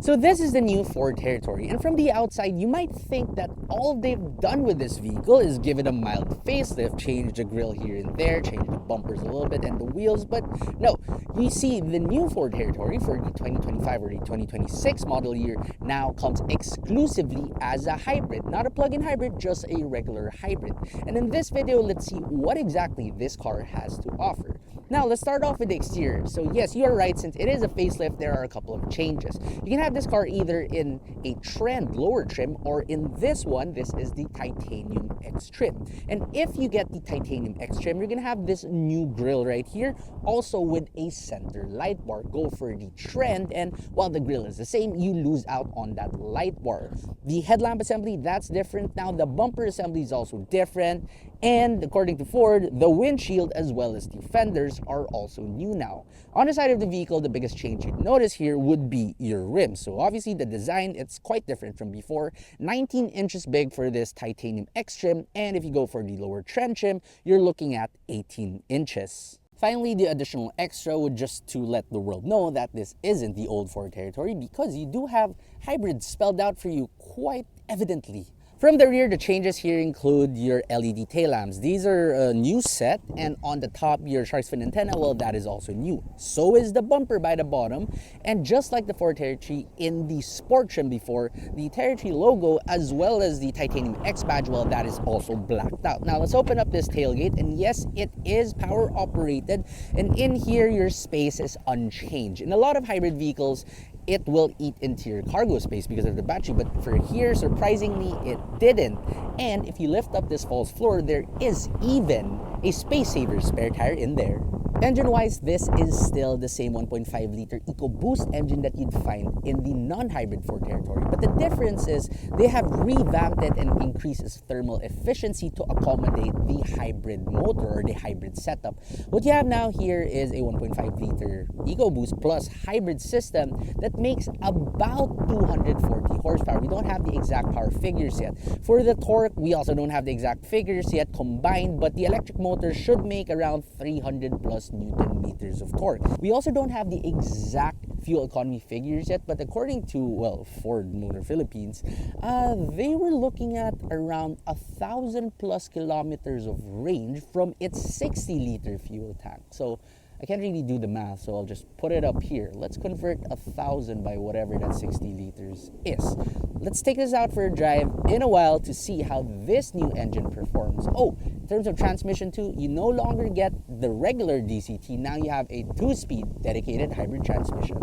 So this is the new Ford Territory, and from the outside you might think that all they've done with this vehicle is give it a mild facelift, change the grille here and there, change the bumpers a little bit and the wheels, but no, you see the new Ford Territory for the 2025 or the 2026 model year now comes exclusively as a hybrid, not a plug-in hybrid, just a regular hybrid. And in this video, let's see what exactly this car has to offer. Now, let's start off with the exterior. So yes, you are right, since it is a facelift, there are a couple of changes. You can have this car either in a trend lower trim, or in this one, this is the Titanium X trim. And if you get the Titanium X trim, you're gonna have this new grille right here, also with a center light bar. Go for the trend, and while the grille is the same, you lose out on that light bar. The headlamp assembly, that's different. Now, the bumper assembly is also different. And according to Ford, the windshield as well as the fenders are also new now. On the side of the vehicle, the biggest change you'd notice here would be your rims. So obviously the design, it's quite different from before. 19 inches big for this Titanium X trim, and if you go for the lower trend trim, you're looking at 18 inches. Finally, the additional extra would just to let the world know that this isn't the old Ford Territory, because you do have hybrid spelled out for you quite evidently. From the rear, the changes here include your LED tail lamps. These are a new set, and on the top, your shark's fin antenna, well, that is also new. So is the bumper by the bottom, and just like the Ford Territory in the Sport trim before, the Territory logo as well as the Titanium X badge, well, that is also blacked out. Now, let's open up this tailgate, and yes, it is power operated, and in here, your space is unchanged. In a lot of hybrid vehicles, it will eat into your cargo space because of the battery, but for here, surprisingly, it didn't. And if you lift up this false floor, there is even a space saver spare tire in there. Engine-wise, this is still the same 1.5-liter EcoBoost engine that you'd find in the non-hybrid Ford Territory. But the difference is they have revamped it and increased its thermal efficiency to accommodate the hybrid motor or the hybrid setup. What you have now here is a 1.5-liter EcoBoost plus hybrid system that makes about 240 horsepower. We don't have the exact power figures yet. For the torque, we also don't have the exact figures yet combined, but the electric motor should make around 300 plus Newton meters of torque. We also don't have the exact fuel economy figures yet, but according to, well, Ford Motor Philippines, they were looking at around 1,000 plus kilometers of range from its 60-liter fuel tank. So I can't really do the math, so I'll just put it up here. Let's convert 1,000 by whatever that 60 liters is. Let's take this out for a drive in a while to see how this new engine performs. Oh, in terms of transmission too, you no longer get the regular DCT. Now you have a 2-speed dedicated hybrid transmission.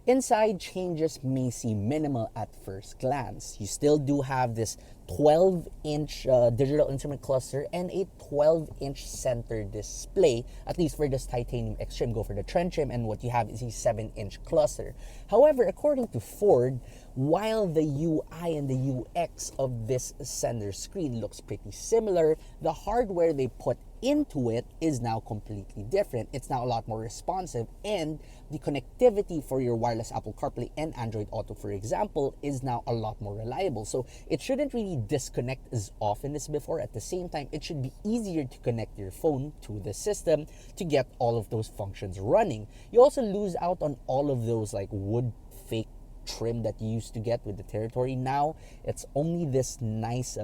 Inside, changes may seem minimal at first glance. You still do have this 12-inch digital instrument cluster and a 12-inch center display, at least for this Titanium X trim. Go for the trend trim, and what you have is a 7-inch cluster. However, according to Ford, while the UI and the UX of this center screen looks pretty similar, the hardware they put into it is now completely different. It's now a lot more responsive, and the connectivity for your wireless Apple CarPlay and Android Auto, for example, is now a lot more reliable. So it shouldn't really disconnect as often as before. At the same time, it should be easier to connect your phone to the system to get all of those functions running. You also lose out on all of those like wood fake trim that you used to get with the Territory. Now it's only this nice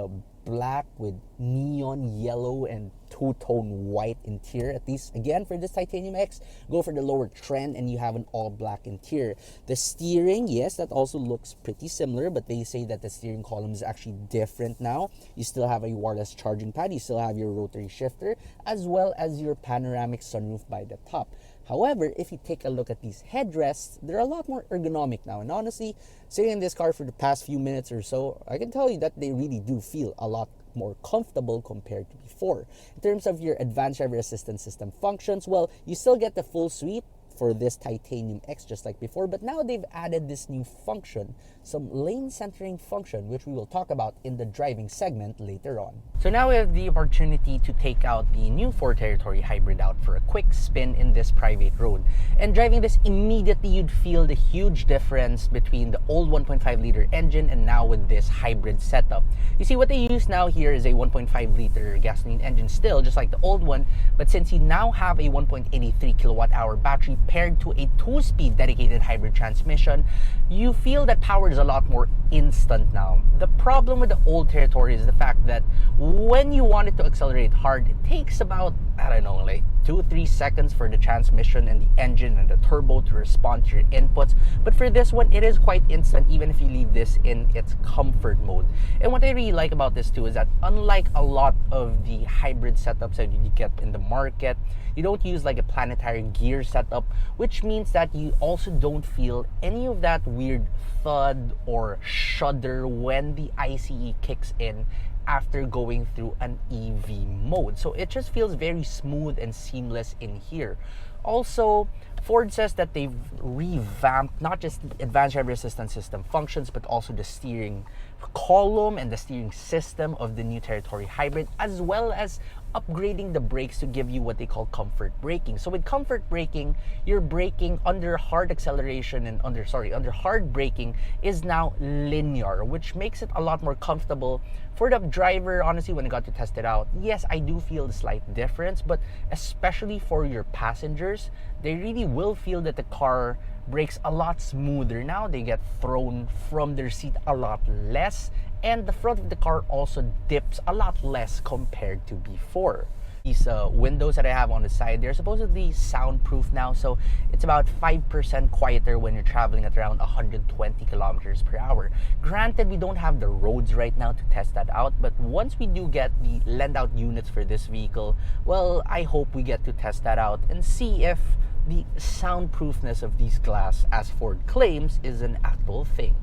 black with neon yellow and two-tone white interior. At least again for this Titanium X, go for the lower trend and you have an all black interior. The steering, yes, that also looks pretty similar, but they say that the steering column is actually different now. You still have a wireless charging pad, you still have your rotary shifter, as well as your panoramic sunroof by the top. However, if you take a look at these headrests, they're a lot more ergonomic now. And honestly, sitting in this car for the past few minutes or so, I can tell you that they really do feel a lot more comfortable compared to before. In terms of your advanced driver assistance system functions, well, you still get the full suite for this Titanium X just like before, but now they've added this new function, some lane centering function, which we will talk about in the driving segment later on. So now we have the opportunity to take out the new Ford Territory Hybrid out for a quick spin in this private road. And driving this, immediately you'd feel the huge difference between the old 1.5-liter engine and now with this hybrid setup. You see, what they use now here is a 1.5-liter gasoline engine still, just like the old one, but since you now have a 1.83 kilowatt-hour battery compared to a 2-speed dedicated hybrid transmission, you feel that power is a lot more instant now. The problem with the old Territory is the fact that when you want it to accelerate hard, it takes about, I don't know, like 2-3 seconds for the transmission and the engine and the turbo to respond to your inputs. But for this one, it is quite instant, even if you leave this in its comfort mode. And what I really like about this too is that unlike a lot of the hybrid setups that you get in the market, you don't use like a planetary gear setup, which means that you also don't feel any of that weird thud or shudder when the ICE kicks in after going through an EV mode. So it just feels very smooth and seamless in here. Also, Ford says that they've revamped not just the advanced driver assistance system functions, but also the steering column and the steering system of the new Territory Hybrid, as well as upgrading the brakes to give you what they call comfort braking. So with comfort braking, your braking under hard acceleration and under hard braking is now linear, which makes it a lot more comfortable for the driver. Honestly, when I got to test it out, yes, I do feel the slight difference, but especially for your passengers, they really will feel that the car brakes a lot smoother now. They get thrown from their seat a lot less, and the front of the car also dips a lot less compared to before. These windows that I have on the side, they're supposedly soundproof now, so it's about 5% quieter when you're traveling at around 120 kilometers per hour. Granted, we don't have the roads right now to test that out, but once we do get the lend-out units for this vehicle, well, I hope we get to test that out and see if the soundproofness of these glass, as Ford claims, is an actual thing.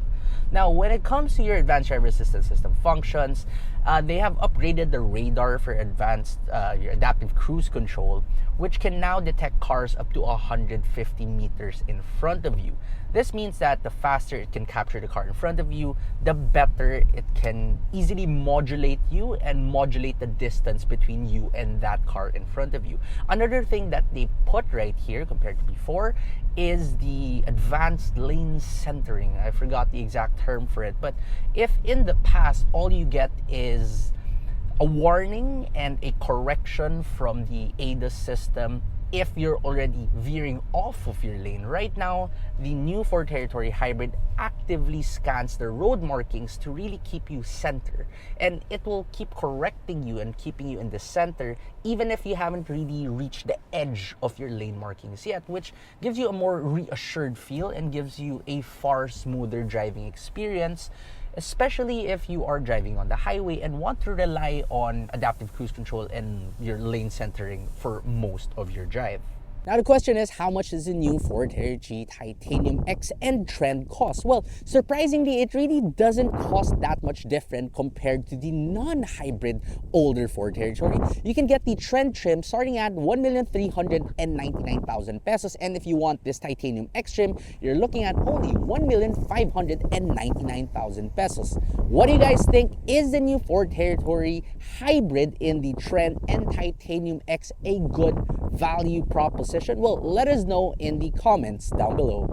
Now, when it comes to your advanced driver assistance system functions, they have upgraded the radar for advanced your adaptive cruise control, which can now detect cars up to 150 meters in front of you. This means that the faster it can capture the car in front of you, the better it can easily modulate you and modulate the distance between you and that car in front of you. Another thing that they put right here compared to before is the advanced lane centering. I forgot the exact term for it, but if in the past all you get is a warning and a correction from the ADAS system if you're already veering off of your lane, right now the new Ford Territory Hybrid actively scans the road markings to really keep you center, and it will keep correcting you and keeping you in the center even if you haven't really reached the edge of your lane markings yet, which gives you a more reassured feel and gives you a far smoother driving experience, especially if you are driving on the highway and want to rely on adaptive cruise control and your lane centering for most of your drive. Now the question is, how much does the new Ford Territory Titanium X and Trend cost? Well, surprisingly, it really doesn't cost that much different compared to the non-hybrid older Ford Territory. You can get the Trend trim starting at 1,399,000 pesos, and if you want this Titanium X trim, you're looking at only 1,599,000 pesos. What do you guys think? Is the new Ford Territory Hybrid in the Trend and Titanium X a good value proposition? Well, let us know in the comments down below.